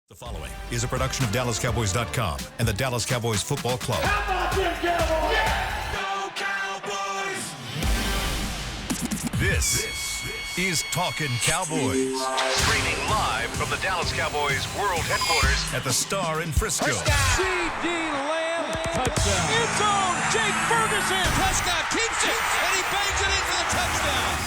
The following is a production of DallasCowboys.com and the Dallas Cowboys Football Club. How about them Cowboys? Yeah! Go Cowboys! This is Talkin Cowboys. Streaming live from the Dallas Cowboys World Headquarters at the Star in Frisco. C.D. Lamb, touchdown. End zone, Jake Ferguson. Prescott keeps it, and he bangs it in for the touchdown.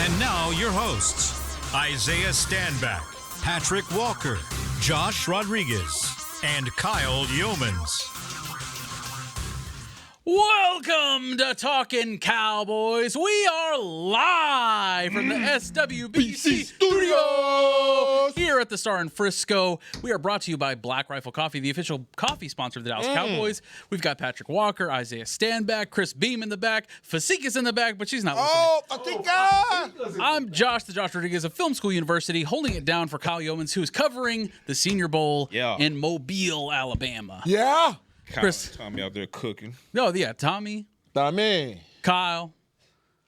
And now your hosts, Isaiah Stanback, Patrik Walker, Josh Rodriguez, and Kyle Yeomans. Welcome to Talkin Cowboys. We are live from the SWBC studios here at the Star in Frisco. We are brought to you by Black Rifle Coffee, the official coffee sponsor of the Dallas Cowboys. We've got Patrik Walker, Isaiah Stanback, Chris Beam in the back, Fasika's in the back, but she's not listening. I'm Josh, the Josh Rodriguez of Film School University, holding it down for Kyle Yeomans, who's covering the Senior Bowl in Mobile, Alabama. Yeah. Chris, Tommy out there cooking. Oh, yeah, Tommy, Kyle.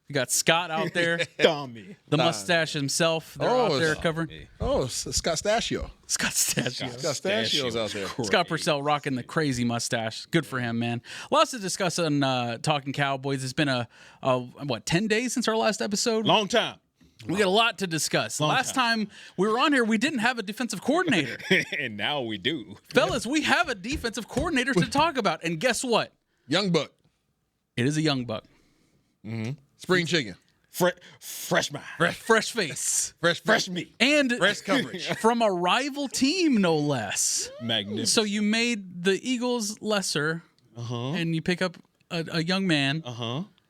You got Scott out there. Tommy. The mustache himself. They're out there covering. Oh, Scott Stachio. Scott Stachio. Scott Stachio's out there. Scott Purcell rocking the crazy mustache. Good for him, man. Lots to discuss on Talkin Cowboys. It's been 10 days since our last episode? Long time. We got a lot to discuss. Last time we were on here, we didn't have a defensive coordinator. And now we do. Fellas, we have a defensive coordinator to talk about. And guess what? Young buck. It is a young buck. Spring chicken. Fresh mind. Fresh face. Fresh meat. And Fresh coverage. from a rival team, no less. Magnificent. So you made the Eagles lesser, and you pick up a young man.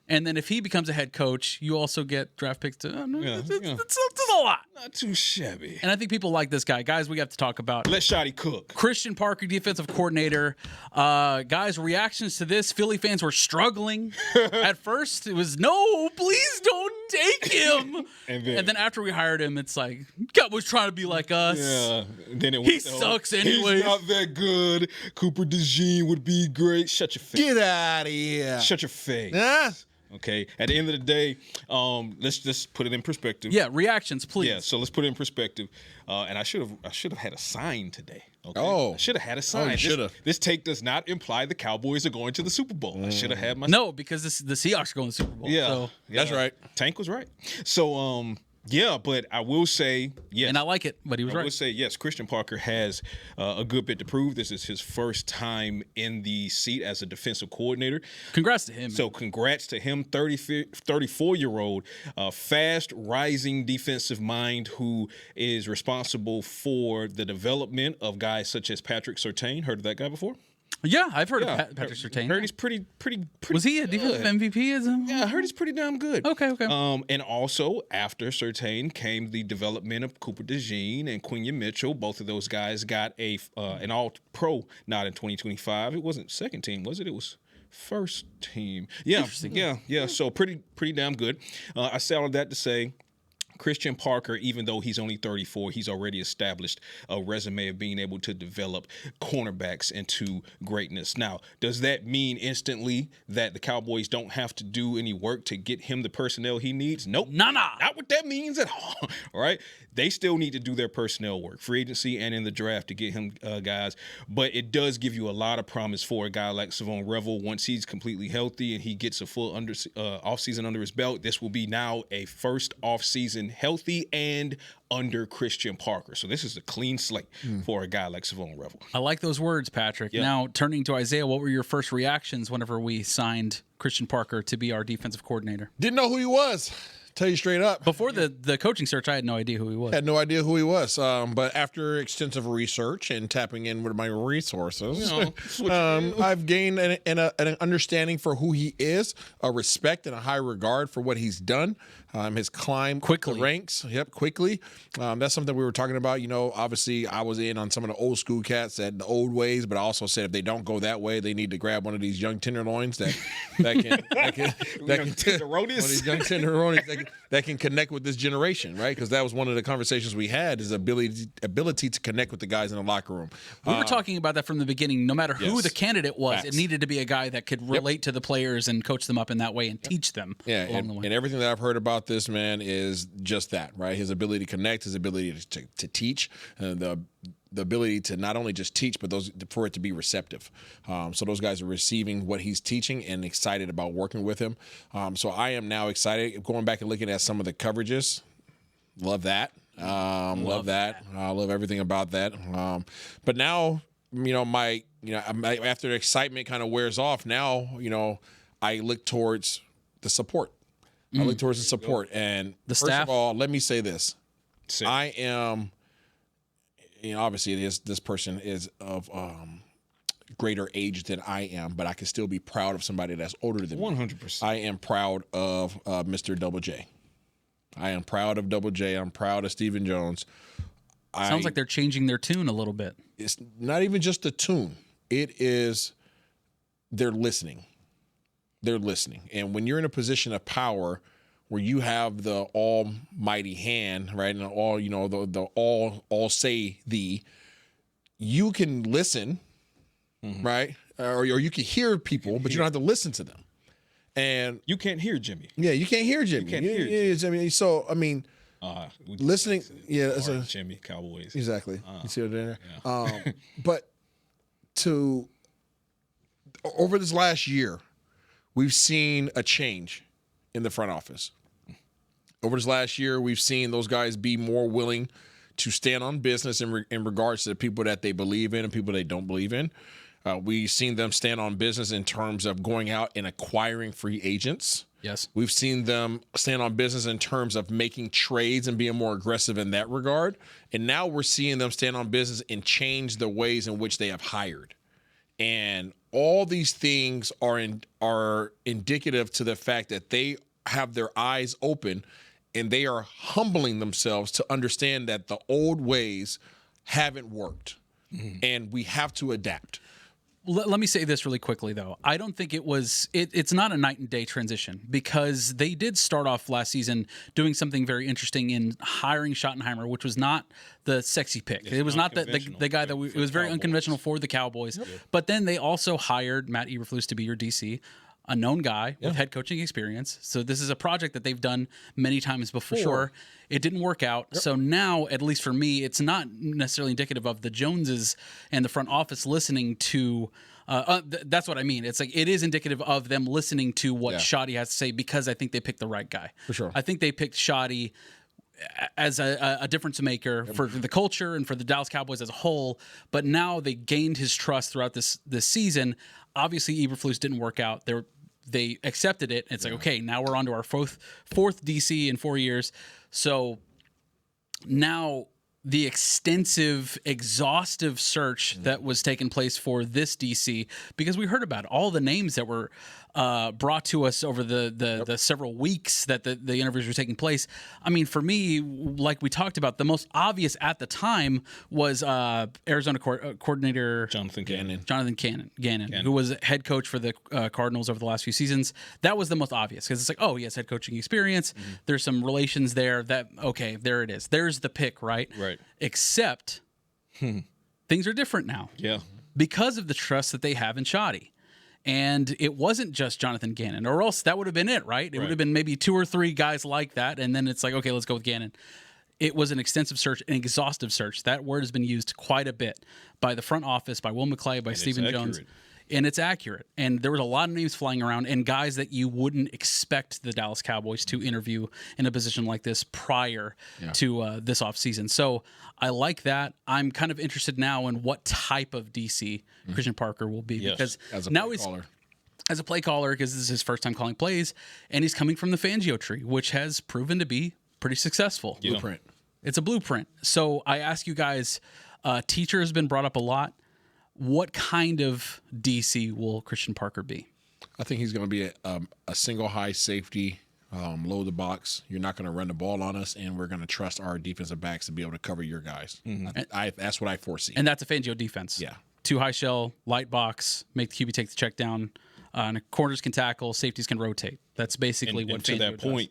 And then if he becomes a head coach, you also get draft picks. It's a lot. Not too shabby. And I think people like this guy. Guys, we got to talk about Let Shotty cook. Christian Parker, defensive coordinator. Guys, reactions to this. Philly fans were struggling. At first, it was, no, please don't take him. And then after we hired him, it's like, Cowboys trying to be like us. Yeah. And then He sucks anyways. He's not that good. Cooper DeJean would be great. Shut your face. Get out of here. Shut your face. Huh? Okay. At the end of the day, let's just put it in perspective. Yeah, reactions, please. Yeah, so let's put it in perspective. And I should have had a sign today. Okay? Oh. I should have had a sign. you should have. This take does not imply the Cowboys are going to the Super Bowl. I should have had my No, because the Seahawks are going to the Super Bowl. Yeah, So. that's right. Tank was right. So yeah, but I will say yes. And I like it, but he was I right. will say yes. Christian Parker has a good bit to prove. This is his first time in the seat as a defensive coordinator. Congrats to him. So congrats to him, 34-year-old, fast rising defensive mind who is responsible for the development of guys such as Patrick Surtain. Heard of that guy before? Yeah, I've heard of Patrik Surtain. Heard he's pretty. Was he a defensive MVP? Yeah, I heard he's pretty damn good. Okay. And also after Surtain came the development of Cooper DeJean and Quenya Mitchell. Both of those guys got an All-Pro nod in 2025. It wasn't second team, was it? It was first team. Yeah. So pretty damn good. I say all of that to say, Christian Parker, even though he's only 34, he's already established a resume of being able to develop cornerbacks into greatness. Now, does that mean instantly that the Cowboys don't have to do any work to get him the personnel he needs? Nope. Nah. Not what that means at all. All right? They still need to do their personnel work, free agency and in the draft to get him guys. But it does give you a lot of promise for a guy like Savon Revel. Once he's completely healthy and he gets a full offseason under his belt, this will be now a first offseason healthy and under Christian Parker. So this is a clean slate for a guy like Savon Revel. I like those words, Patrik. Yeah. Now, turning to Isaiah, what were your first reactions whenever we signed Christian Parker to be our defensive coordinator? Didn't know who he was. Tell you straight up. Before the coaching search, I had no idea who he was. Had no idea who he was. But after extensive research and tapping in with my resources, I've gained an understanding for who he is, a respect and a high regard for what he's done. His climb Quickly. the ranks. Yep, quickly. That's something we were talking about. You know, obviously I was in on some of the old school cats that the old ways, but I also said if they don't go that way, they need to grab one of these young tenderloins that can one of these young tenderloins that can connect with this generation, right? Because that was one of the conversations we had, is ability to connect with the guys in the locker room. We were talking about that from the beginning. No matter who Yes. the candidate was, Facts. it needed to be a guy that could relate to the players and coach them up in that way and teach them along the way. And everything that I've heard about this man is just that, right? His ability to connect, his ability to teach, the the ability to not only just teach, but for it to be receptive. So those guys are receiving what he's teaching and excited about working with him. So I am now excited. Going back and looking at some of the coverages, love that. Love that. I love everything about that. But now, after the excitement kind of wears off, now, I look towards the support. I look towards the support. And The first staff? of all, let me say this. Same. I am, obviously this person is of greater age than I am, but I can still be proud of somebody that's older than me. 100%. I am proud of Mr. Double J. I am proud of Double J. I'm proud of Stephen Jones. Sounds like they're changing their tune a little bit. It's not even just the tune. It is they're listening. They're listening. And when you're in a position of power where you have the almighty hand, right, and all, the all say thee, you can listen, right? Or you can hear people, but you don't have to listen to them. And You can't hear Jimmy. yeah, you can't hear Jimmy. You can't hear Jimmy. So, I mean, listening, it's a Jimmy Cowboys. exactly. You see what I'm there? But over this last year, we've seen a change in the front office. Over this last year, we've seen those guys be more willing to stand on business in regards to the people that they believe in and people they don't believe in. We've seen them stand on business in terms of going out and acquiring free agents. Yes. We've seen them stand on business in terms of making trades and being more aggressive in that regard. And now we're seeing them stand on business and change the ways in which they have hired. And all these things are indicative to the fact that they have their eyes open and they are humbling themselves to understand that the old ways haven't worked and we have to adapt. Let me say this really quickly, though. I don't think it's not a night and day transition because they did start off last season doing something very interesting in hiring Schottenheimer, which was not the sexy pick. It was not the guy that it was very unconventional for the Cowboys. Yep. But then they also hired Matt Eberflus to be your DC, a known guy with head coaching experience. So this is a project that they've done many times before. Sure. It didn't work out. Yep. So now, at least for me, it's not necessarily indicative of the Joneses and the front office listening to that's what I mean. It's like it is indicative of them listening to what Shoddy has to say because I think they picked the right guy. For sure. I think they picked Shoddy as a difference maker for the culture and for the Dallas Cowboys as a whole. But now they gained his trust throughout this season. Obviously, Eberflus didn't work out. They accepted it. It's like, okay, now we're on to our fourth DC in 4 years. So now the extensive, exhaustive search that was taking place for this DC, because we heard about all the names that were brought to us over the several weeks that the interviews were taking place. I mean, for me, like we talked about, the most obvious at the time was Arizona coordinator Jonathan Gannon, who was head coach for the Cardinals over the last few seasons. That was the most obvious because it's like, oh, he has head coaching experience. Mm-hmm. There's some relations there. Okay, there it is. There's the pick, right? Right. Except things are different now. Yeah. Because of the trust that they have in Shoddy. And it wasn't just Jonathan Gannon, or else that would have been it, right? It would have been maybe 2 or 3 guys like that, and then it's like, okay, let's go with Gannon. It was an extensive search, an exhaustive search. That word has been used quite a bit by the front office, by Will McClay, by Stephen Jones. And it's accurate. And there was a lot of names flying around and guys that you wouldn't expect the Dallas Cowboys to interview in a position like this prior to this offseason. So I like that. I'm kind of interested now in what type of DC Christian Parker will be because now he's as a play caller because this is his first time calling plays, and he's coming from the Fangio tree, which has proven to be pretty successful. Blueprint. It's a blueprint. So I ask you guys, teacher has been brought up a lot. What kind of DC will Christian Parker be? I think he's going to be a single high safety, load the box. You're not going to run the ball on us, and we're going to trust our defensive backs to be able to cover your guys. Mm-hmm. That's what I foresee. And that's a Fangio defense. Yeah. 2 high shell, light box, make the QB take the check down. And corners can tackle, safeties can rotate. That's basically what to Fangio that point,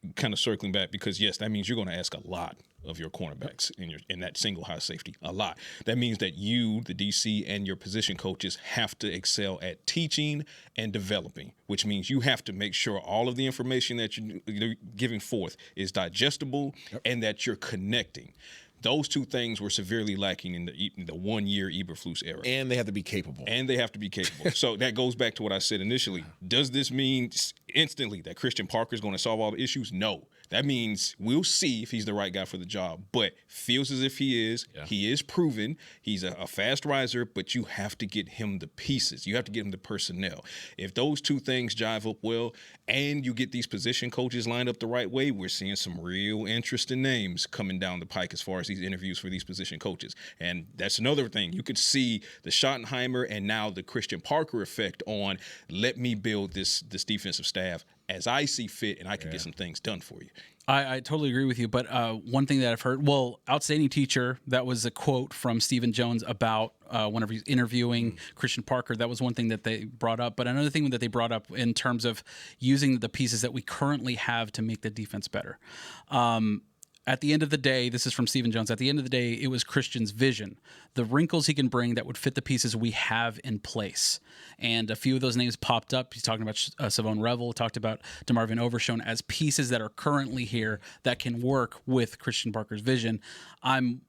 does. kind of circling back, because yes, that means you're going to ask a lot of your cornerbacks in that single high safety, a lot. That means that you, the DC, and your position coaches have to excel at teaching and developing, which means you have to make sure all of the information that you're giving forth is digestible and that you're connecting. Those two things were severely lacking in the 1 year Eberflus era. And they have to be capable. So that goes back to what I said initially. Does this mean instantly that Christian Parker is going to solve all the issues? No. That means we'll see if he's the right guy for the job. But feels as if he is. Yeah. He is proven. He's a fast riser, but you have to get him the pieces. You have to get him the personnel. If those two things jive up well and you get these position coaches lined up the right way, we're seeing some real interesting names coming down the pike as far as these interviews for these position coaches. And that's another thing. You could see the Schottenheimer and now the Christian Parker effect on let me build this defensive staff as I see fit, and I can get some things done for you. I totally agree with you, but one thing that I've heard, outstanding teacher, that was a quote from Stephen Jones about whenever he's interviewing Christian Parker. That was one thing that they brought up. But another thing that they brought up in terms of using the pieces that we currently have to make the defense better. At the end of the day, this is from Stephen Jones, at the end of the day, it was Christian's vision, the wrinkles he can bring that would fit the pieces we have in place. And a few of those names popped up. He's talking about Savone Revel, talked about DeMarvin Overshone as pieces that are currently here that can work with Christian Parker's vision. I'm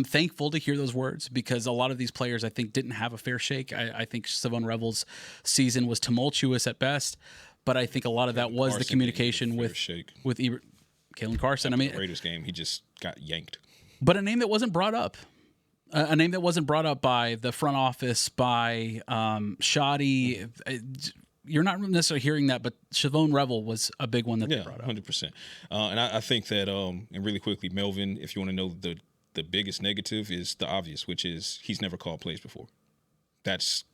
thankful to hear those words because a lot of these players, I think, didn't have a fair shake. I think Savone Revel's season was tumultuous at best, but I think a lot of that was the communication with Ebert. Kalen Carson. I mean, the Raiders game, he just got yanked. But a name that wasn't brought up. A name that wasn't brought up by the front office, by Shoddy. You're not necessarily hearing that, but Savone Revel was a big one that they brought up. 100%. And I think that, and really quickly, Melvin, if you want to know the biggest negative is the obvious, which is he's never called plays before.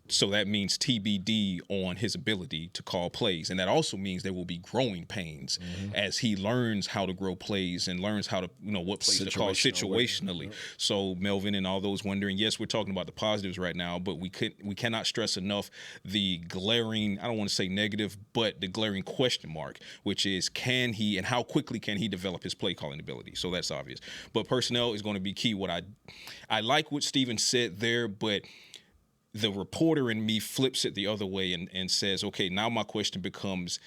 So that means TBD on his ability to call plays. And that also means there will be growing pains as he learns how to grow plays and learns how to, what plays to call situationally. Right. So Melvin and all those wondering, yes, we're talking about the positives right now, but we cannot stress enough the glaring, I don't want to say negative, but the glaring question mark, which is can he and how quickly can he develop his play calling ability? So that's obvious. But personnel is going to be key. I like what Steven said there, but the reporter in me flips it the other way and says, okay, now my question becomes,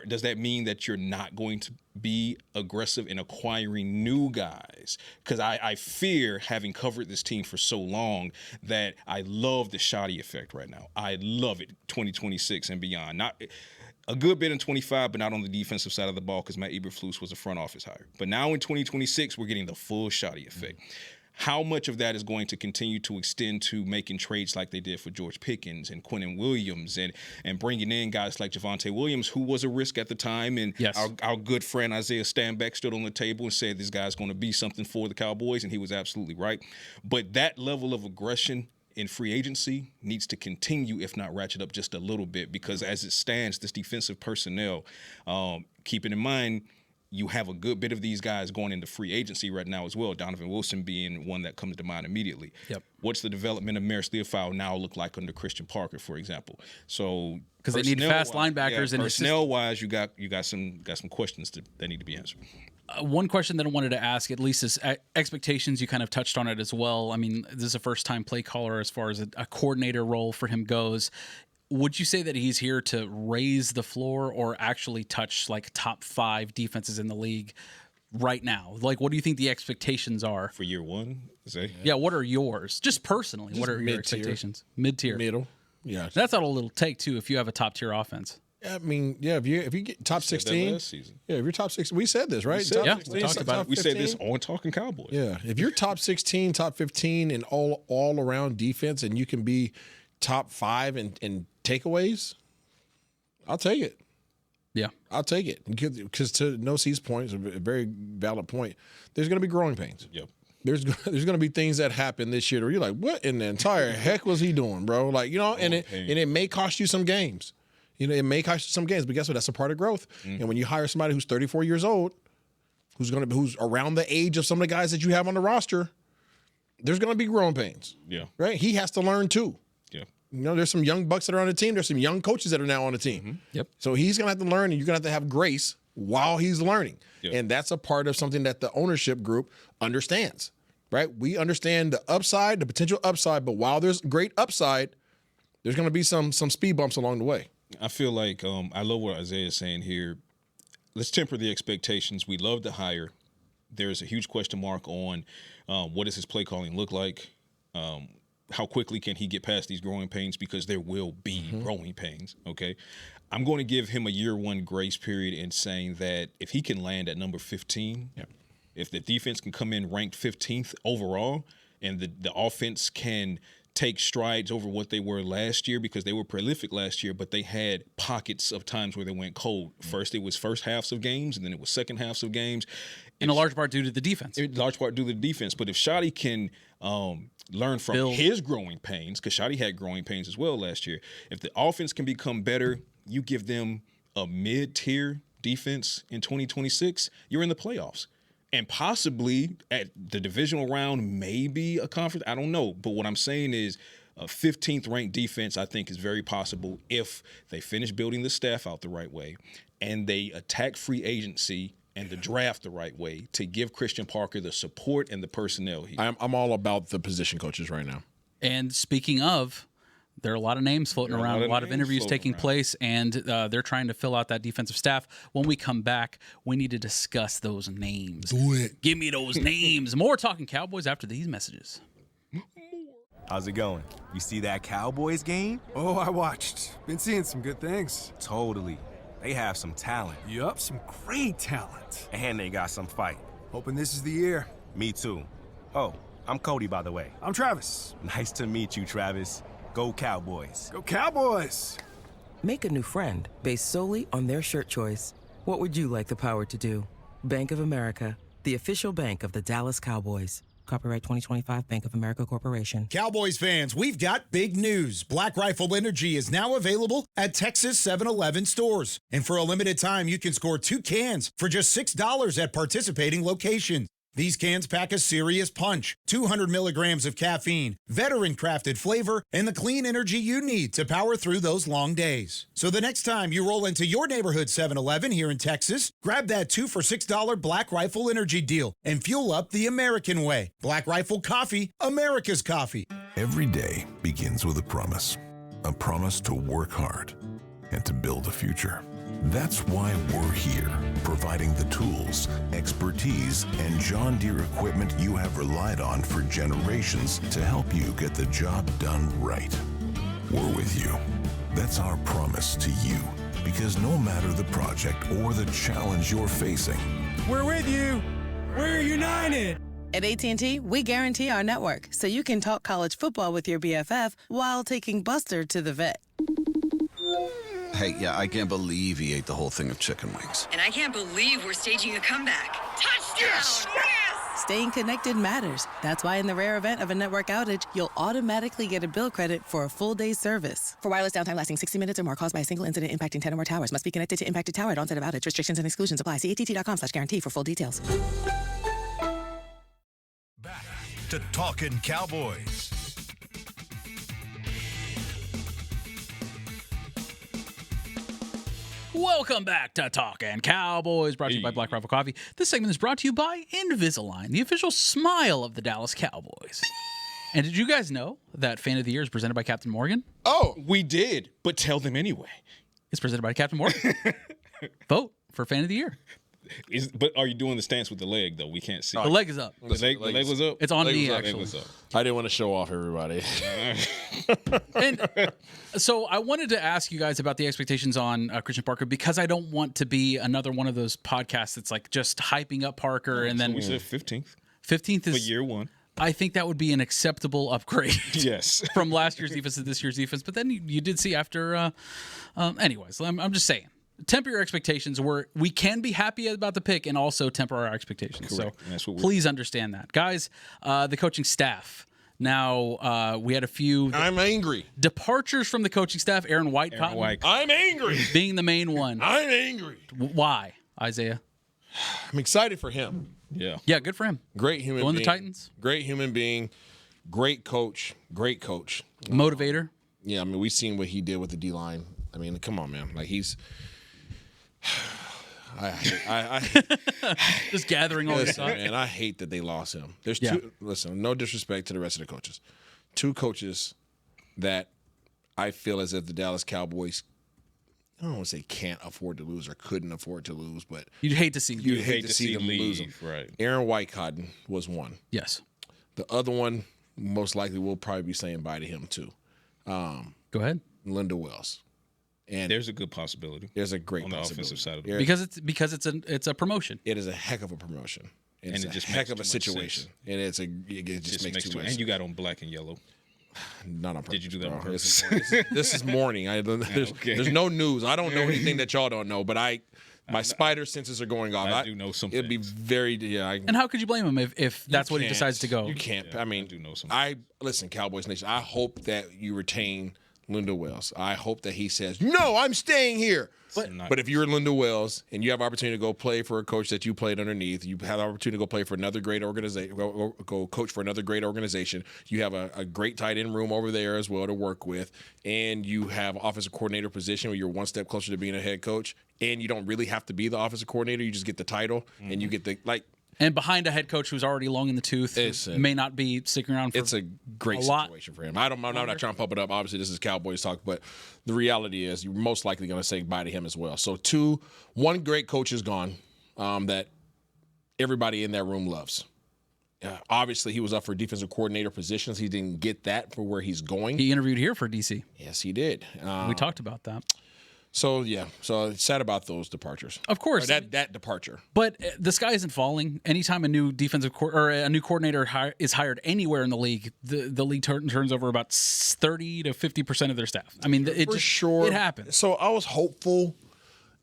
does that mean that you're not going to be aggressive in acquiring new guys? Because I fear, having covered this team for so long, that I love the Shoddy effect right now. I love it, 2026 and beyond. Not a good bit in 25, but not on the defensive side of the ball because Matt Eberflus was a front office hire. But now in 2026, we're getting the full Shoddy effect. How much of that is going to continue to extend to making trades like they did for George Pickens and Quinnen Williams and bringing in guys like Javonte Williams, who was a risk at the time, and our good friend Isaiah Stanback stood on the table and said this guy's going to be something for the Cowboys, and he was absolutely right. But that level of aggression in free agency needs to continue, if not ratchet up just a little bit, because as it stands, this defensive personnel, keeping in mind, you have a good bit of these guys going into free agency right now as well, Donovan Wilson being one that comes to mind immediately. Yep. What's the development of Maris Leofau now look like under Christian Parker, for example? So because they need fast linebackers. And personnel-wise, you got some questions that need to be answered. One question that I wanted to ask, at least, is expectations. You kind of touched on it as well. I mean, this is a first-time play caller as far as a coordinator role for him goes. Would you say that he's here to raise the floor or actually touch like top 5 defenses in the league right now? Like, what do you think the expectations are for year one? Yeah, what are yours? Just personally, what are your expectations? Mid-tier. Middle. Yeah. That's all it'll take too if you have a top-tier offense. I mean, yeah, if you get top 16, last season. Yeah, if you're top 16, we said this, right? We talked about it. We said this on Talkin Cowboys. Yeah, if you're top 16, top 15 and all around defense, and you can be top 5 in takeaways, I'll take it. Yeah, I'll take it because to No C's point is a very valid point. There's going to be growing pains. Yep. There's going to be things that happen this year where you're like, what in the entire heck was he doing, bro? Like, and it may cost you some games. It may cost you some games, but guess what? That's a part of growth. Mm-hmm. And when you hire somebody who's 34 years old, who's around the age of some of the guys that you have on the roster, there's going to be growing pains. Yeah. Right? He has to learn too. Yeah. There's some young bucks that are on the team. There's some young coaches that are now on the team. Mm-hmm. Yep. So he's going to have to learn, and you're going to have grace while he's learning. Yep. And that's a part of something that the ownership group understands, right? We understand the upside, the potential upside, but while there's great upside, there's going to be some speed bumps along the way. I feel like I love what Isaiah is saying here. Let's temper the expectations. We love to hire, there's a huge question mark on what does his play calling look like. How quickly can he get past these growing pains? Because there will be growing pains, okay? I'm going to give him a year one grace period in saying that if he can land at number 15, if the defense can come in ranked 15th overall and the offense can take strides over what they were last year, because they were prolific last year, but they had pockets of times where they went cold. First, it was first halves of games, and then it was second halves of games. In a large part due to the defense. In large part due to the defense. But if Shotty can learn from his growing pains, because Shotty had growing pains as well last year, if the offense can become better, you give them a mid-tier defense in 2026, you're in the playoffs. And possibly at the divisional round, maybe a conference. I don't know. But what I'm saying is a 15th ranked defense, I think, is very possible if they finish building the staff out the right way and they attack free agency and the draft the right way to give Christian Parker the support and the personnel. I'm all about the position coaches right now. And speaking of, there are a lot of names floating around, a lot of interviews taking place, and they're trying to fill out that defensive staff. When we come back, we need to discuss those names. Do it. Give me those names. More Talking Cowboys after these messages. How's it going? You see that Cowboys game? Oh, I watched. Been seeing some good things. Totally. They have some talent. Yup, some great talent. And they got some fight. Hoping this is the year. Me too. Oh, I'm Cody, by the way. I'm Travis. Nice to meet you, Travis. Go Cowboys. Go Cowboys! Make a new friend based solely on their shirt choice. What would you like the power to do? Bank of America, the official bank of the Dallas Cowboys. Copyright 2025 Bank of America Corporation. Cowboys fans, we've got big news. Black Rifle Energy is now available at Texas 7-Eleven stores. And for a limited time, you can score 2 cans for just $6 at participating locations. These cans pack a serious punch, 200 milligrams of caffeine, veteran-crafted flavor, and the clean energy you need to power through those long days. So the next time you roll into your neighborhood 7-Eleven here in Texas, grab that 2 for $6 Black Rifle Energy deal and fuel up the American way. Black Rifle Coffee, America's coffee. Every day begins with a promise to work hard and to build a future. That's why we're here, providing the tools, expertise, and John Deere equipment you have relied on for generations to help you get the job done right. We're with you. That's our promise to you, because no matter the project or the challenge you're facing, We're with you. We're united. At AT&T, we guarantee our network so you can talk college football with your BFF while taking Buster to the vet. Hey, yeah, I can't believe he ate the whole thing of chicken wings. And I can't believe we're staging a comeback. Touchdown! Yes! Staying connected matters. That's why in the rare event of a network outage, you'll automatically get a bill credit for a full day's service. For wireless downtime lasting 60 minutes or more caused by a single incident impacting 10 or more towers, must be connected to impacted tower at onset of outage. Restrictions and exclusions apply. See att.com/guarantee for full details. Back to Talkin' Cowboys. Welcome back to Talkin' Cowboys, brought to you by Black Rifle Coffee. This segment is brought to you by Invisalign, the official smile of the Dallas Cowboys. And did you guys know that Fan of the Year is presented by Captain Morgan? Oh, we did, but tell them anyway. It's presented by Captain Morgan. Vote for Fan of the Year. But are you doing the stance with the leg, though? We can't see. The leg is up. The leg was up? It's on me, actually. I didn't want to show off everybody. And so I wanted to ask you guys about the expectations on Christian Parker, because I don't want to be another one of those podcasts that's like just hyping up Parker and then we said 15th. 15th is for year one. I think that would be an acceptable upgrade. Yes. From last year's defense to this year's defense. But then you did see after. Anyways, I'm just saying. Temper your expectations. We can be happy about the pick and also temper our expectations. Correct. So please understand that. Guys, the coaching staff. Now, we had a few I'm angry. departures from the coaching staff. Aaron White. I'm angry. Being the main one. I'm angry. Why, Isaiah? I'm excited for him. Yeah. Yeah, good for him. Great human Going being. the Titans. Great human being. Great coach. Great coach. Motivator. Yeah, I mean, we've seen what he did with the D-line. I mean, come on, man. Like, he's... I just gathering all this up. And I hate that they lost him. There's two. Listen, no disrespect to the rest of the coaches. Two coaches that I feel as if the Dallas Cowboys I don't want to say can't afford to lose or couldn't afford to lose, but you'd hate to see you'd hate to see them lose them. Right. Aaron Whitecotton was one. Yes. The other one, most likely, we'll probably be saying bye to him too. Go ahead. Linda Wells. And there's a good possibility. There's a great on the possibility. offensive side of the because it's a promotion. It is a heck of a promotion. And It's it a just heck makes of a too much situation. sense. And it just makes too much And sense. you got on black and yellow. Not on purpose. Did you do that on bro. purpose? This is morning. There's no news. I don't know anything that y'all don't know, but my spider senses are going off. I do know some It'd be things. very And how could you blame him if that's what he decides to go? You can't. Yeah, I mean, I do know some. listen, Cowboys Nation. I hope that you retain Linda Wells. I hope that he says, "No, I'm staying here." But if you're Linda Wells and you have opportunity to go play for a coach that you played underneath, you have the opportunity to go play for another great organization, go coach for another great organization. You have a great tight end room over there as well to work with, and you have offensive coordinator position where you're one step closer to being a head coach, and you don't really have to be the offensive coordinator. You just get the title, and you get the And behind a head coach who's already long in the tooth, may not be sticking around for it's a great situation for him. I'm not trying to pump it up. Obviously, this is Cowboys talk, but the reality is you're most likely going to say bye to him as well. So one great coach is gone that everybody in that room loves. Obviously, he was up for defensive coordinator positions. He didn't get that for where he's going. He interviewed here for DC. Yes, he did. We talked about that. So it's sad about those departures. Of course, or that departure. But the sky isn't falling. Anytime a new or a new coordinator is hired anywhere in the league, the league turns over about 30 to 50% of their staff. I mean, it happens. So I was hopeful,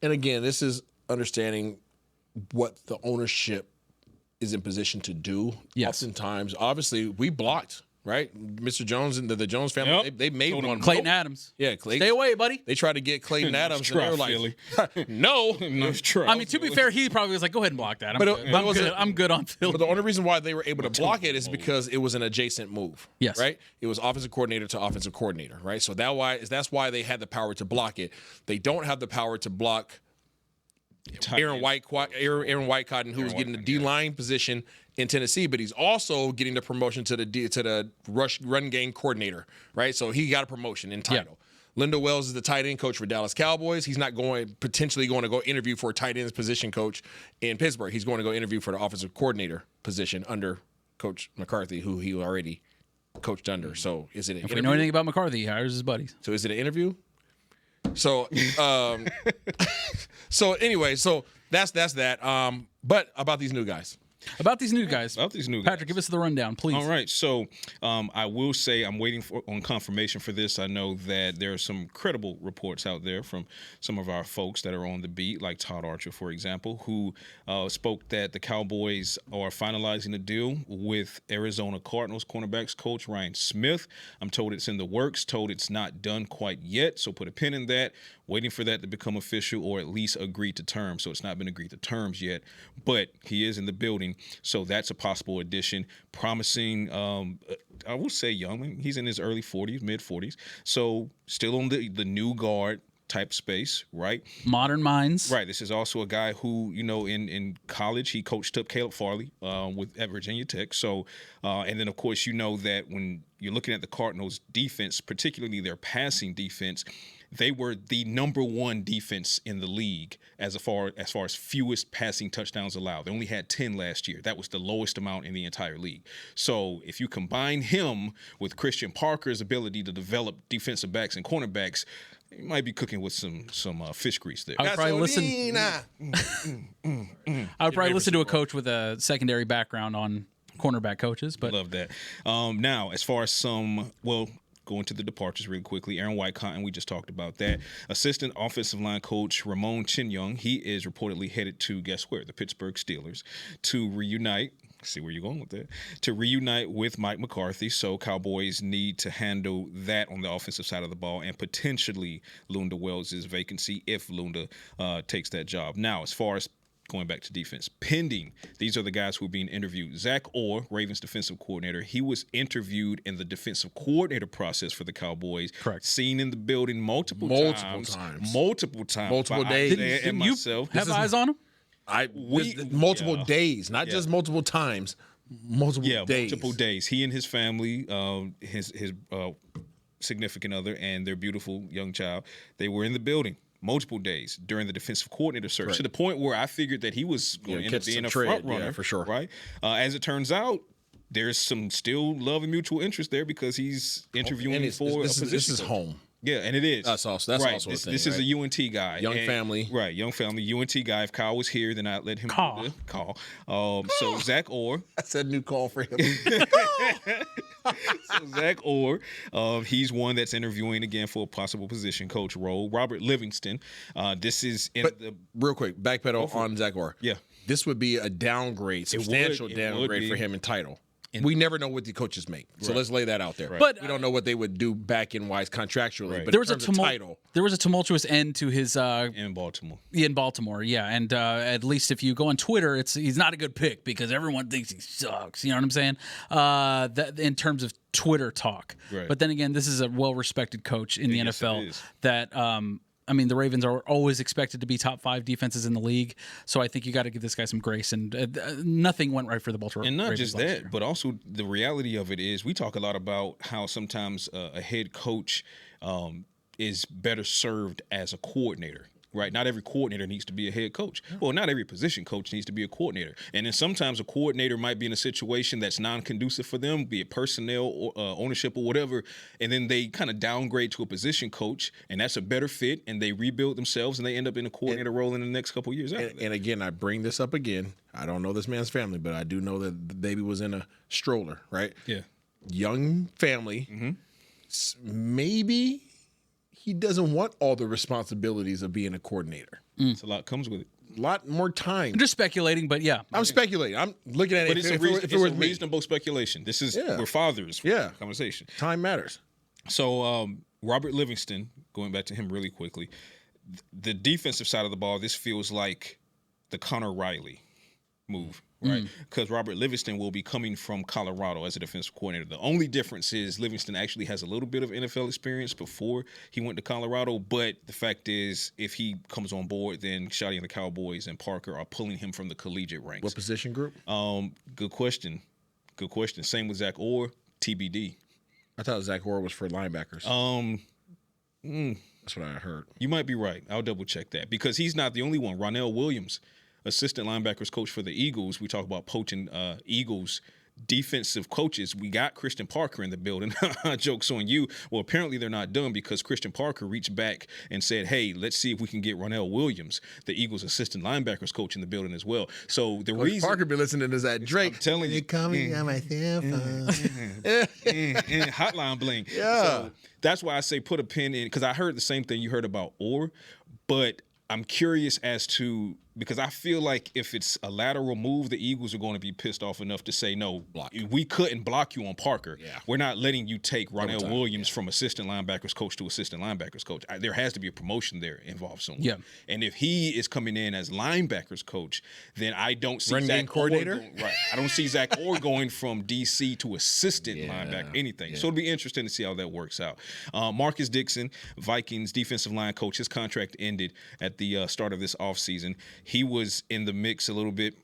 and again, this is understanding what the ownership is in position to do. Yes. Oftentimes, obviously, we blocked. Right, Mr. Jones and the Jones family, they made one. Clayton Adams. Yeah, stay away, buddy. They tried to get Clayton Adams, and they were like, "No, I mean, to be fair, he probably was like, "Go ahead and block that." I'm good on Philly. But the only reason why they were able to block it is because it was an adjacent move. Yes, right. It was offensive coordinator to offensive coordinator. Right, so that's why they had the power to block it. They don't have the power to block Aaron Whitecotton, who was getting the D-line position in Tennessee, but he's also getting the promotion to the run game coordinator, right? So he got a promotion in title. Yeah. Linda Wells is the tight end coach for Dallas Cowboys. He's not potentially going to go interview for a tight end position coach in Pittsburgh. He's going to go interview for the offensive coordinator position under Coach McCarthy, who he already coached under. So is it an interview? If we know anything about McCarthy, he hires his buddies. So is it an interview? So, so anyway, so that's that. But about these new guys. Patrick, give us the rundown, please. All right. So I will say I'm waiting on confirmation for this. I know that there are some credible reports out there from some of our folks that are on the beat, like Todd Archer, for example, who spoke that the Cowboys are finalizing a deal with Arizona Cardinals cornerbacks coach Ryan Smith. I'm told it's in the works, told it's not done quite yet. So put a pin in that. Waiting for that to become official or at least agreed to terms. So it's not been agreed to terms yet, but he is in the building. So that's a possible addition. Promising, I will say young. He's in his early 40s, mid 40s. So still on the new guard type space, right? Modern minds. Right. This is also a guy who, in college, he coached up Caleb Farley at Virginia Tech. So, and then, of course, that when you're looking at the Cardinals' defense, particularly their passing defense, they were the number one defense in the league as far as fewest passing touchdowns allowed. They only had 10 last year. That was the lowest amount in the entire league. So if you combine him with Christian Parker's ability to develop defensive backs and cornerbacks, you might be cooking with some fish grease there. I would probably listen to a coach with a secondary background on cornerback coaches. But love that. Now, as far as going to the departures real quickly, Aaron Whitecotton, we just talked about that. Assistant offensive line coach Ramon Chinyoung, he is reportedly headed to, guess where? The Pittsburgh Steelers to reunite. See where you're going with that. To reunite with Mike McCarthy. So Cowboys need to handle that on the offensive side of the ball and potentially Lunda Wells' vacancy if Lunda takes that job. Now, as far as going back to defense, pending, these are the guys who are being interviewed. Zach Orr, Ravens defensive coordinator, he was interviewed in the defensive coordinator process for the Cowboys. Correct. Seen in the building multiple times. Multiple days. Didn't myself. You have eyes on him? Multiple days, not just multiple times. Multiple days. Multiple days. He and his family, his significant other, and their beautiful young child, they were in the building. multiple days during the defensive coordinator search, to the point where I figured that he was going to end up being a front runner, for sure. Right? As it turns out, there's some still love and mutual interest there because he's interviewing for a position. This is home. Yeah, and it is. That's also right. also a thing. This is a UNT guy. Young family. Right, young family, UNT guy. If Kyle was here, then I'd let him call. So Zach Orr. That's a new call for him. So Zach Orr, he's one that's interviewing again for a possible position coach role. Robert Livingston. This is real quick, backpedal on Zach Orr. Yeah. This would be a downgrade, substantial downgrade for him in title. We never know what the coaches make, so let's lay that out there. Right. But we don't know what they would do back in wise contractually. Right. But there was title, there was a tumultuous end to his in Baltimore. In Baltimore, yeah, and at least if you go on Twitter, he's not a good pick because everyone thinks he sucks. You know what I'm saying? That in terms of Twitter talk. Right. But then again, this is a well-respected coach in the Yes, NFL it is. that. I mean, the Ravens are always expected to be top 5 defenses in the league, so I think you got to give this guy some grace. And nothing went right for the Baltimore And not Ravens just that, but also the reality of it is we talk a lot about how sometimes a head coach is better served as a coordinator. Right, not every coordinator needs to be a head coach. Well, not every position coach needs to be a coordinator. And then sometimes a coordinator might be in a situation that's non-conducive for them, be it personnel or ownership or whatever, and then they kind of downgrade to a position coach, and that's a better fit, and they rebuild themselves, and they end up in a coordinator role in the next couple of years after that. And again, I bring this up again. I don't know this man's family, but I do know that the baby was in a stroller, right? Yeah. Young family. Mm-hmm. Maybe he doesn't want all the responsibilities of being a coordinator. It's a lot comes with it. A lot more time. I'm just speculating, but yeah. I'm speculating. I'm looking at But it. it's a reasonable speculation. This is we're fathers. Conversation. Time matters. So Robert Livingston, going back to him really quickly, the defensive side of the ball, this feels like the Connor Riley move. Right, because Robert Livingston will be coming from Colorado as a defensive coordinator. The only difference is Livingston actually has a little bit of NFL experience before he went to Colorado. But the fact is, if he comes on board, then Shotty and the Cowboys and Parker are pulling him from the collegiate ranks. What position group? Good question. Good question. Same with Zach Orr, TBD. I thought Zach Orr was for linebackers. That's what I heard. You might be right. I'll double check that because he's not the only one. Ronell Williams, assistant linebackers coach for the Eagles. We talk about poaching Eagles defensive coaches. We got Christian Parker in the building. Joke's on you. Well, apparently they're not done because Christian Parker reached back and said, hey, let's see if we can get Ronell Williams, the Eagles assistant linebackers coach, in the building as well. So the reason Parker be listening to that Drake. I'm telling you. Call me on my cell phone. Hotline bling. Yeah. So that's why I say put a pin in, because I heard the same thing you heard about Orr, but I'm curious as to, because I feel like if it's a lateral move, the Eagles are going to be pissed off enough to say, no, we couldn't block you on Parker. Yeah. We're not letting you take Ronell Williams from assistant linebackers coach to assistant linebackers coach. There has to be a promotion there involved somewhere. Yeah. And if he is coming in as linebackers coach, then I don't see Zach coordinator. Right. I don't see Zach Orr going from DC to assistant linebacker, anything. So it'll be interesting to see how that works out. Marcus Dixon, Vikings defensive line coach, his contract ended at the start of this offseason. He was in the mix a little bit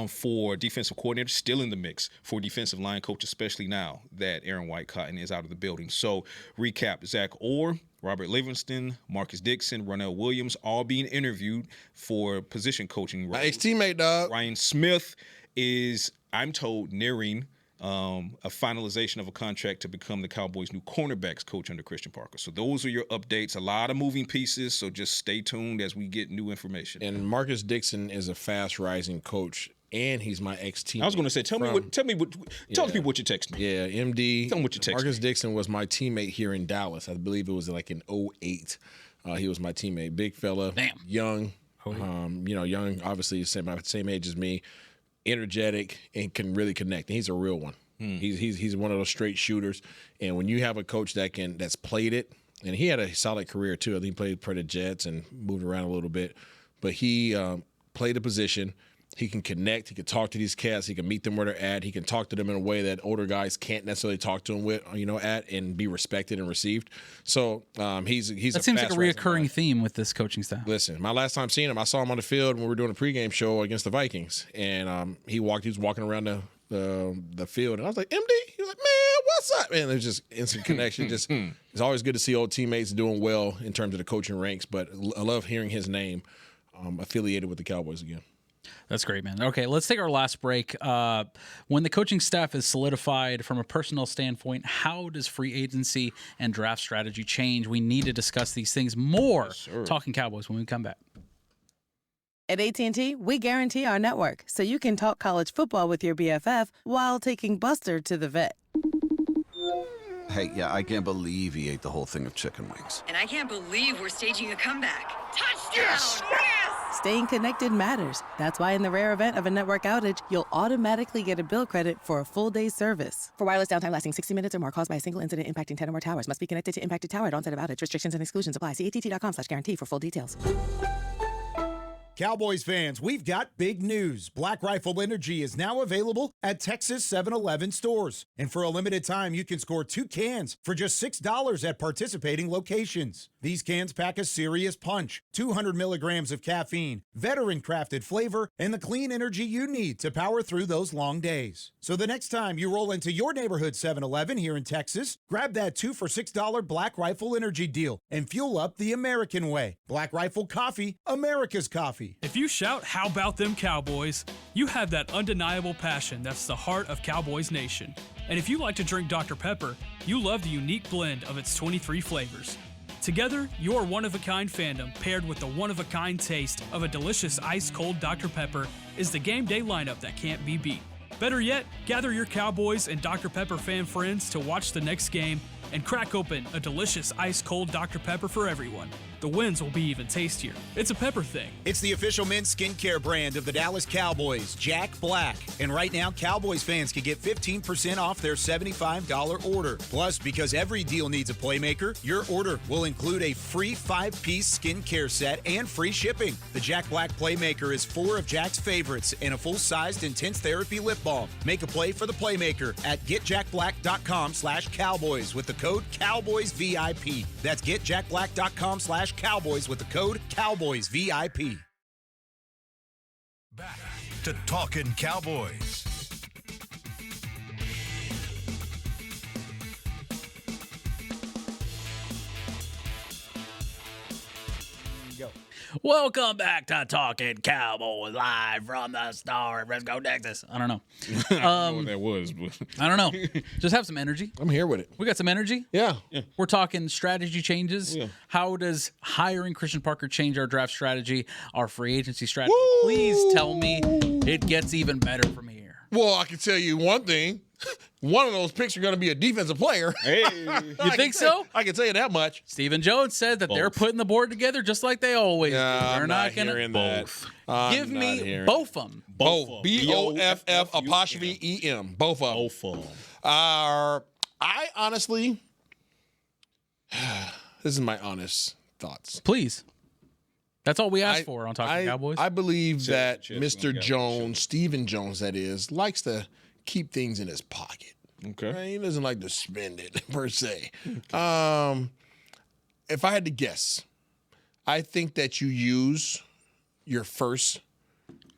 for defensive coordinator, still in the mix for defensive line coach, especially now that Aaron White Cotton is out of the building. So recap, Zach Orr, Robert Livingston, Marcus Dixon, Ronell Williams, all being interviewed for position coaching roles. My ex-teammate, dog. Ryan Smith is, I'm told, nearing a finalization of a contract to become the Cowboys' new cornerbacks coach under Christian Parker. So those are your updates. A lot of moving pieces, so just stay tuned as we get new information. And Marcus Dixon is a fast-rising coach, and he's my ex-teammate. I was going to say, tell the people what you texted me. Yeah, MD. Tell them what you texted Marcus Dixon was my teammate here in Dallas. I believe it was like in 2008. He was my teammate. Big fella. Damn. Young. Young, obviously, same age as me. Energetic and can really connect. And he's a real one. He's one of those straight shooters. And when you have a coach that's played it, and he had a solid career too. I think he played for the Jets and moved around a little bit, but he played a position. He can connect. He can talk to these cats. He can meet them where they're at. He can talk to them in a way that older guys can't necessarily talk to them with, at and be respected and received. So he's that seems like a reoccurring theme with this coaching staff. Listen, my last time seeing him, I saw him on the field when we were doing a pregame show against the Vikings, and he was walking around the field, and I was like, MD. He was like, man, what's what's up? Man, there's just instant connection. Just it's always good to see old teammates doing well in terms of the coaching ranks, but I love hearing his name affiliated with the Cowboys again. That's great, man. Okay, let's take our last break. When the coaching staff is solidified from a personnel standpoint, how does free agency and draft strategy change? We need to discuss these things more. Yes, Talking Cowboys when we come back. At AT&T, we guarantee our network so you can talk college football with your BFF while taking Buster to the vet. Hey, yeah, I can't believe he ate the whole thing of chicken wings. And I can't believe we're staging a comeback. Touchdown! Yes! Staying connected matters. That's why in the rare event of a network outage, you'll automatically get a bill credit for a full day's service. For wireless downtime lasting 60 minutes or more caused by a single incident impacting 10 or more towers, must be connected to impacted tower at onset of outage. Restrictions and exclusions apply. See att.com/guarantee for full details. Cowboys fans, we've got big news. Black Rifle Energy is now available at Texas 7-Eleven stores. And for a limited time, you can score 2 cans for just $6 at participating locations. These cans pack a serious punch, 200 milligrams of caffeine, veteran-crafted flavor, and the clean energy you need to power through those long days. So the next time you roll into your neighborhood 7-Eleven here in Texas, grab that 2 for $6 Black Rifle Energy deal and fuel up the American way. Black Rifle Coffee, America's coffee. If you shout, "How about them Cowboys?" you have that undeniable passion that's the heart of Cowboys Nation. And if you like to drink Dr. Pepper, you love the unique blend of its 23 flavors. Together, your one-of-a-kind fandom paired with the one-of-a-kind taste of a delicious ice-cold Dr. Pepper is the game day lineup that can't be beat. Better yet, gather your Cowboys and Dr. Pepper fan friends to watch the next game and crack open a delicious ice-cold Dr. Pepper for everyone. The wins will be even tastier. It's a pepper thing. It's the official men's skincare brand of the Dallas Cowboys, Jack Black. And right now, Cowboys fans can get 15% off their $75 order. Plus, because every deal needs a playmaker, your order will include a free 5-piece skincare set and free shipping. The Jack Black Playmaker is 4 of Jack's favorites and a full-sized intense therapy lip balm. Make a play for the Playmaker at getjackblack.com/Cowboys with the code CowboysVIP. That's getjackblack.com/Cowboys with the code CowboysVIP. Back to Talkin' Cowboys. Welcome back to Talking Cowboys live from the Star in Frisco, Texas. I don't know. I don't know what that was. But I don't know. Just have some energy. I'm here with it. We got some energy. Yeah. We're talking strategy changes. Yeah. How does hiring Christian Parker change our draft strategy, our free agency strategy? Woo! Please tell me it gets even better from here. Well, I can tell you one thing. One of those picks are going to be a defensive player. Hey, you think so? I can tell you that much. Stephen Jones said that they're putting the board together just like they always do. They're I'm not going hearing to that. give me both of them. Both. BOFF''EM. Both of them. Both of them. I honestly, this is my honest thoughts. Please. That's all we ask for on Talking Cowboys. I believe that Mr. Jones, Stephen Jones, that is, likes to keep things in his pocket. Okay. He doesn't like to spend it, per se. If I had to guess, I think that you use your first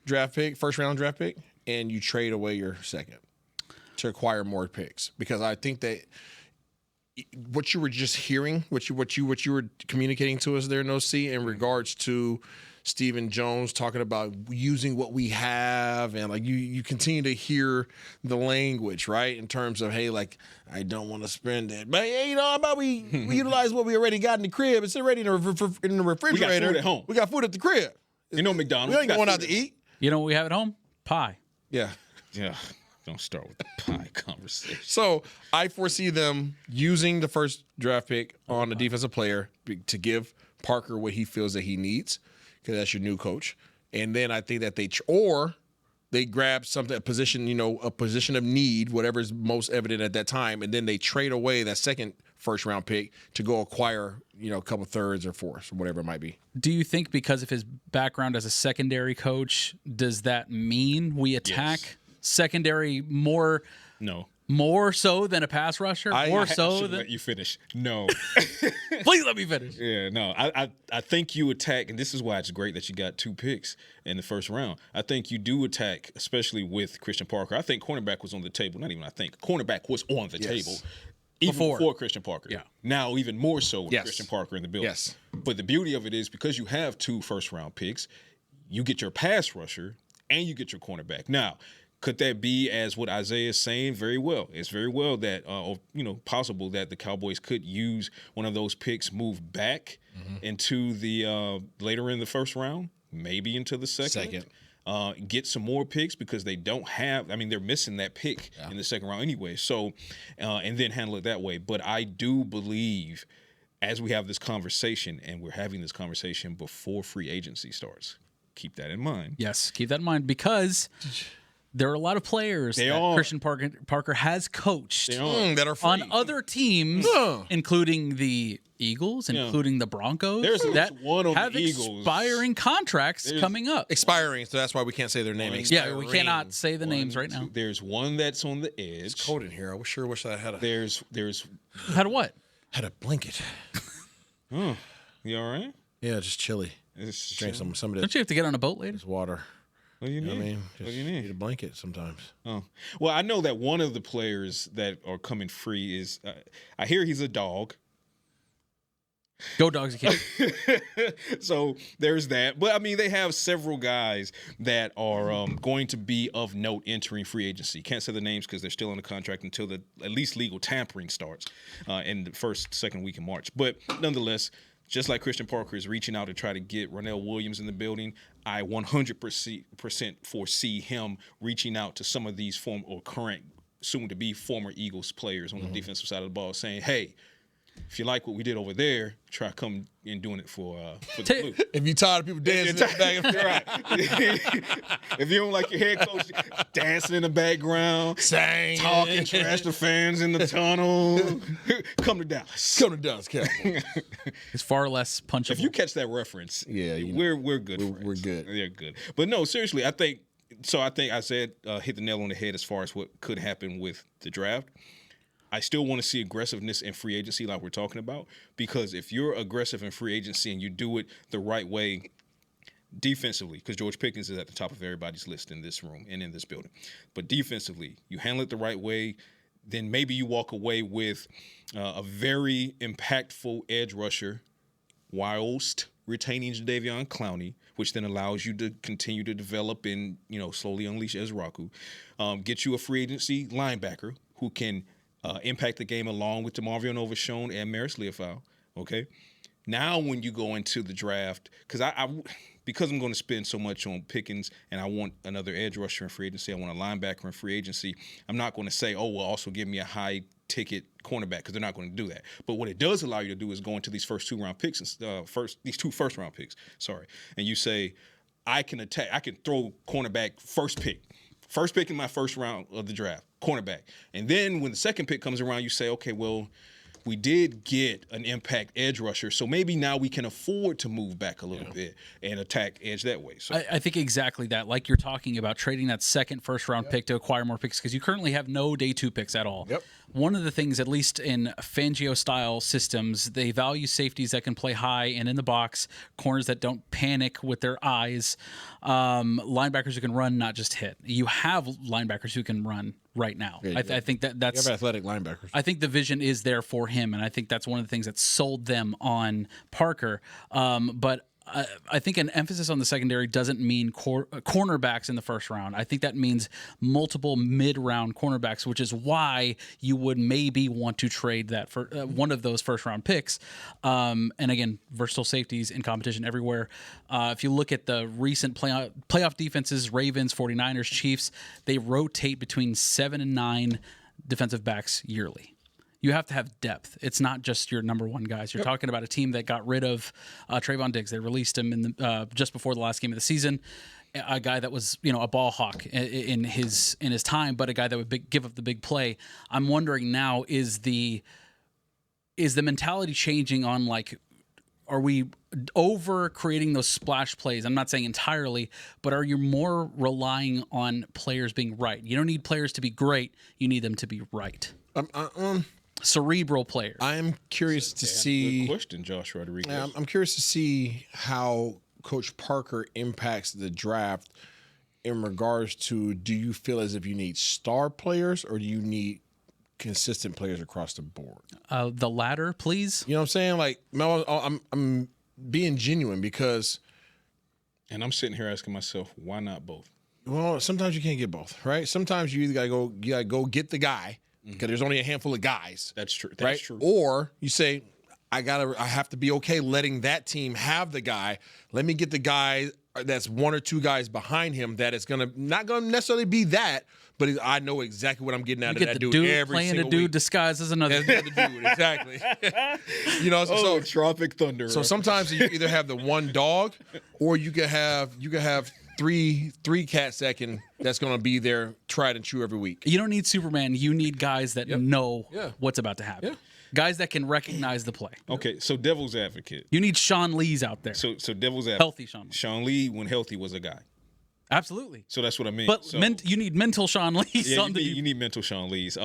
round draft pick, and you trade away your second to acquire more picks. Because I think that what you were just hearing, what you were communicating to us there, No C, in regards to Stephen Jones talking about using what we have, and like you continue to hear the language, right, in terms of, hey, like, I don't want to spend it, but hey, how about we utilize what we already got in the crib? It's already in the refrigerator. We got food at home. We got food at the crib. McDonald's. We ain't going out to eat. You know what we have at home? Pie. Yeah. Don't start with the pie conversation. So I foresee them using the first draft pick on a defensive player to give Parker what he feels that he needs, because that's your new coach. And then I think that they grab something, a position of need, whatever is most evident at that time, and then they trade away that second first round pick to go acquire, a couple thirds or fourths or whatever it might be. Do you think because of his background as a secondary coach, does that mean we attack secondary more? No. More so than a pass rusher? More so than... Let you finish. No. Please let me finish. Yeah, no. I think you attack, and this is why it's great that you got 2 picks in the first round. I think you do attack, especially with Christian Parker. I think cornerback was on the table. Not even I think. Cornerback was on the table. Even before Christian Parker. Yeah. Now even more so with Christian Parker in the building. Yes. But the beauty of it is because you have 2 first-round picks, you get your pass rusher and you get your cornerback. Now, could that be as what Isaiah is saying? Very well. It's very well that, possible that the Cowboys could use one of those picks, move back into the later in the first round, maybe into the second. Get some more picks because they don't have. I mean, they're missing that pick in the second round anyway. So, and then handle it that way. But I do believe, as we have this conversation, and we're having this conversation before free agency starts, keep that in mind. Yes, keep that in mind because there are a lot of players that Christian Parker has coached that are free on other teams, including the Eagles, including the Broncos. There's that one on have the Eagles. expiring contracts coming up. Expiring, so that's why we can't say their name. Yeah, we cannot say the names right now. There's one that's on the edge. It's cold in here. I sure wish I had a. There's had a what? Had a blanket. Oh, you all right? Yeah, just chilly. Drink some of this. Don't you have to get on a boat later? It's water. What do you need? I mean, what do you need? A blanket sometimes. Oh, well, I know that one of the players that are coming free is. I hear he's a dog. Go Dogs again. So there's that. But, I mean, they have several guys that are going to be of note entering free agency. Can't say the names because they're still on the contract until the at least legal tampering starts in the second week in March. But nonetheless, just like Christian Parker is reaching out to try to get Ronell Williams in the building, I 100% foresee him reaching out to some of these former or current, soon-to-be former Eagles players on the defensive side of the ball saying, hey, if you like what we did over there, try come in doing it for the Blue. If you tired of people dancing in the back and right. If you don't like your head coach dancing in the background, saying, talking trash to fans in the tunnel, come to Dallas. Come to Dallas, Cowboys. It's far less punchable. If you catch that reference, we're good. We're good. They're good. But no, seriously, I think I said hit the nail on the head as far as what could happen with the draft. I still want to see aggressiveness in free agency like we're talking about, because if you're aggressive in free agency and you do it the right way defensively, because George Pickens is at the top of everybody's list in this room and in this building, but defensively, you handle it the right way, then maybe you walk away with a very impactful edge rusher whilst retaining Jadeveon Clowney, which then allows you to continue to develop and, slowly unleash Ezraku. Get you a free agency linebacker who can impact the game along with DeMarvion Overshown and Maris Leofau. Okay. Now, when you go into the draft, because I'm going to spend so much on Pickens and I want another edge rusher in free agency, I want a linebacker in free agency, I'm not going to say, also give me a high ticket cornerback, because they're not going to do that. But what it does allow you to do is go into these first 2 round picks, these 2 first round picks, and you say, I can throw cornerback first pick in my first round of the draft, cornerback. And then when the second pick comes around, you say, okay, well, we did get an impact edge rusher, so maybe now we can afford to move back a little bit and attack edge that way. So I think exactly that, like you're talking about, trading that second first-round pick to acquire more picks, because you currently have no day 2 picks at all. Yep. One of the things, at least in Fangio-style systems, they value safeties that can play high and in the box, corners that don't panic with their eyes, linebackers who can run, not just hit. You have linebackers who can run right now. Yeah, I think that's... You have athletic linebackers. I think the vision is there for him, and I think that's one of the things that sold them on Parker. But I think an emphasis on the secondary doesn't mean cornerbacks in the first round. I think that means multiple mid-round cornerbacks, which is why you would maybe want to trade that for one of those first-round picks. And again, versatile safeties in competition everywhere. If you look at the recent playoff defenses, Ravens, 49ers, Chiefs, they rotate between 7 and 9 defensive backs yearly. You have to have depth. It's not just your number 1 guys. You're talking about a team that got rid of Trayvon Diggs. They released him in just before the last game of the season. A guy that was, a ball hawk in his time, but a guy that would give up the big play. I'm wondering now, is the mentality changing on, like, over creating those splash plays? I'm not saying entirely, but are you more relying on players being right? You don't need players to be great. You need them to be right. Cerebral players. I'm curious to see. Good question, Josh Rodriguez. I'm curious to see how Coach Parker impacts the draft in regards to, do you feel as if you need star players or do you need consistent players across the board? The latter, please. You know what I'm saying? Like, Mel, I'm being genuine because. And I'm sitting here asking myself, why not both? Well, sometimes you can't get both, right? Sometimes you either gotta go get the guy because there's only a handful of guys. That's true. Right? That's true. Or you say, I have to be okay letting that team have the guy. Let me get the guy that's one or two guys behind him that is not gonna necessarily be that, but I know exactly what I'm getting out of that dude every playing single a dude week. disguised as another dude, exactly. You know, so Tropic Thunder. So sometimes you either have the one dog, or you could have three cats that's gonna be there tried and true every week. You don't need Superman. You need guys that know what's about to happen. Yeah. Guys that can recognize the play. Okay, so devil's advocate. You need Sean Lee's out there. So devil's advocate. Healthy Sean Lee. Sean Lee, when healthy, was a guy. Absolutely. So that's what I mean. But you need mental Sean Lee. Yeah, you need mental Sean Lee's.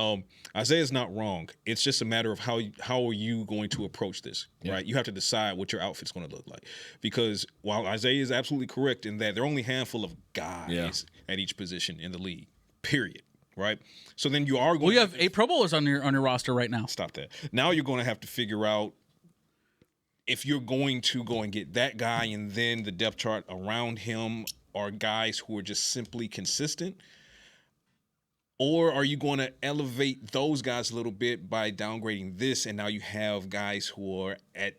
Isaiah's not wrong. It's just a matter of how are you going to approach this, right? You have to decide what your outfit's going to look like. Because while Isaiah is absolutely correct in that there are only a handful of guys at each position in the league, period. Right, so then you are going. Well, you have 8 Pro Bowlers on your roster right now. Stop that. Now you're going to have to figure out if you're going to go and get that guy, and then the depth chart around him are guys who are just simply consistent, or are you going to elevate those guys a little bit by downgrading this, and now you have guys who are at.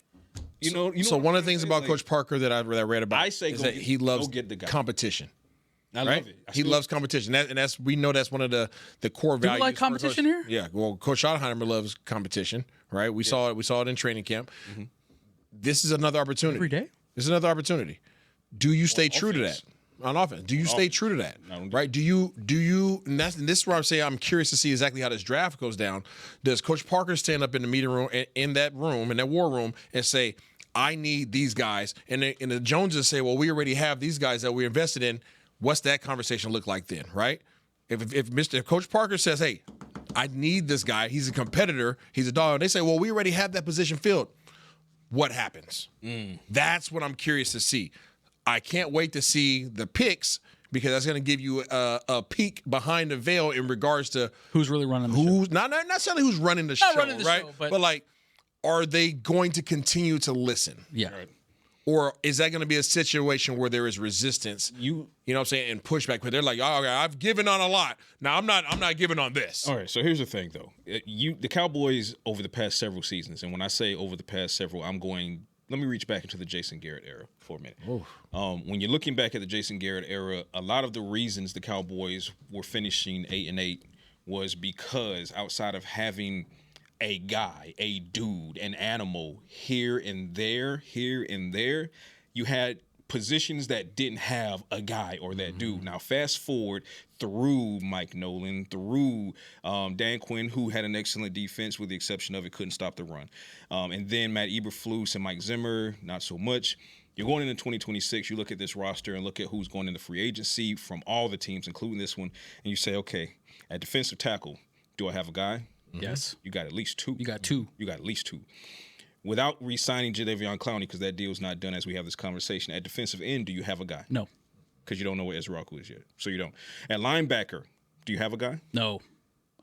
So one of the things about Coach Parker that I read about is that he loves competition. I love it. He loves competition, and we know that's one of the core values. Do you like competition here? Yeah. Well, Coach Schottenheimer loves competition, right? We saw it in training camp. Mm-hmm. This is another opportunity. Every day. This is another opportunity. Do you stay true to that on offense? Do you stay true to that? Right? Do you? And this is where I'm saying I'm curious to see exactly how this draft goes down. Does Coach Parker stand up in the meeting room, in that war room, and say, "I need these guys," and the Joneses say, "Well, we already have these guys that we invested in." What's that conversation look like then, right? If Coach Parker says, "Hey, I need this guy. He's a competitor. He's a dog," and they say, "Well, we already have that position filled." What happens? That's what I'm curious to see. I can't wait to see the picks because that's going to give you a peek behind the veil in regards to who's really running the show. Not necessarily who's running the show, right? But like, are they going to continue to listen? Yeah. Right. Or is that going to be a situation where there is resistance? You know what I'm saying, and pushback. But they're like, "Oh, okay, I've given on a lot. Now I'm not giving on this." All right. So here's the thing, though. The Cowboys over the past several seasons, and when I say over the past several, I'm going. Let me reach back into the Jason Garrett era for a minute. When you're looking back at the Jason Garrett era, a lot of the reasons the Cowboys were finishing 8-8 was because outside of having a guy, a dude, an animal here and there, you had positions that didn't have a guy or that dude. Now, fast forward through Mike Nolan, through Dan Quinn, who had an excellent defense with the exception of it couldn't stop the run. And then Matt Eberflus and Mike Zimmer, not so much. You're going into 2026, you look at this roster and look at who's going into free agency from all the teams, including this one, and you say, okay, at defensive tackle, do I have a guy? Yes. You got at least two. You got two. Without re-signing Jadeveon Clowney, because that deal's not done as we have this conversation, at defensive end, do you have a guy? No. Because you don't know where Ezraku is yet. So you don't. At linebacker, do you have a guy? No.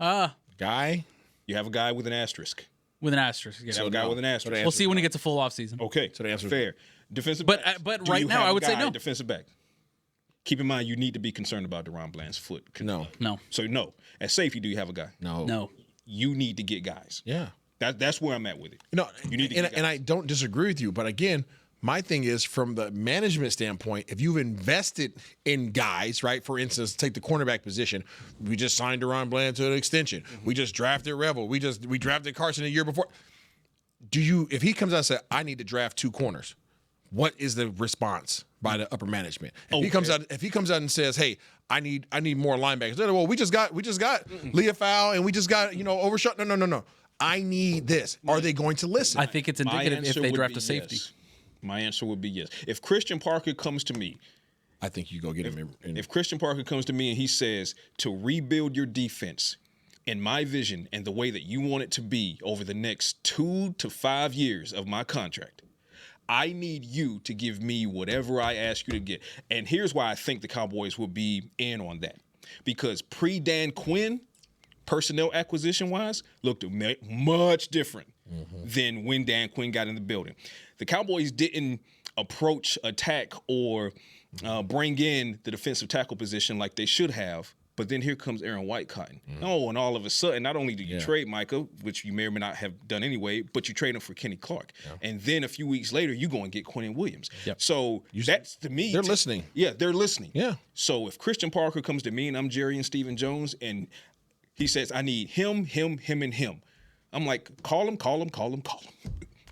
Guy? You have a guy with an asterisk. With an asterisk. You have a guy with an asterisk. We'll see when he gets a full offseason. Okay. So the answer is fair. Defensive but back. But right now, I would say no. Defensive back. Keep in mind, you need to be concerned about Deron Bland's foot. No. So no. At safety, do you have a guy? No. You need to get guys. Yeah. That's where I'm at with it. You need to get guys. And I don't disagree with you, but again, my thing is from the management standpoint, if you've invested in guys, right? For instance, take the cornerback position. We just signed Deron Bland to an extension. We just drafted Revel. We drafted Carson the year before. If he comes out and says, I need to draft 2 corners, what is the response by the upper management? If he comes out and says, "Hey, I need more linebackers," they're like, well, we just got Leah Fowl and we just got Overshot. No. I need this. Are they going to listen? I think it's indicative if they draft a safety. Yes. My answer would be yes. If Christian Parker comes to me, I think you go get him. If Christian Parker comes to me and he says to rebuild your defense in my vision and the way that you want it to be over the next 2 to 5 years of my contract, I need you to give me whatever I ask you to get. And here's why I think the Cowboys will be in on that. Because pre-Dan Quinn, personnel acquisition-wise, looked much different than when Dan Quinn got in the building. The Cowboys didn't approach, attack, or bring in the defensive tackle position like they should have. But then here comes Aaron White-Cotton. Oh, and all of a sudden, not only do you trade Micah, which you may or may not have done anyway, but you trade him for Kenny Clark. And then a few weeks later, you go and get Quinnen Williams. So that's, to me. They're listening. Yeah, they're listening. Yeah. So if Christian Parker comes to me and I'm Jerry and Stephen Jones, and he says, I need him, and him, I'm like, call him.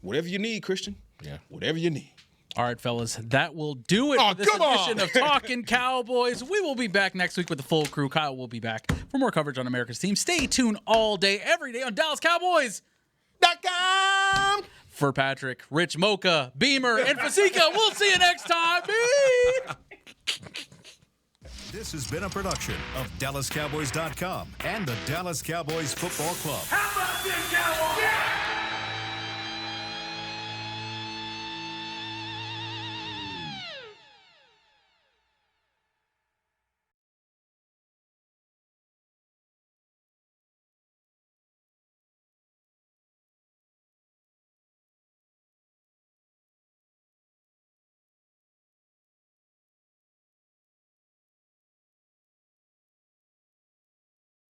Whatever you need, Christian. Yeah. Whatever you need. All right, fellas, that will do it for this edition of Talkin' Cowboys. We will be back next week with the full crew. Kyle will be back for more coverage on America's team. Stay tuned all day, every day on DallasCowboys.com. For Patrick, Rich, Mocha, Beamer, and Fasika, we'll see you next time. This has been a production of DallasCowboys.com and the Dallas Cowboys Football Club. How about this, Cowboys? Yeah!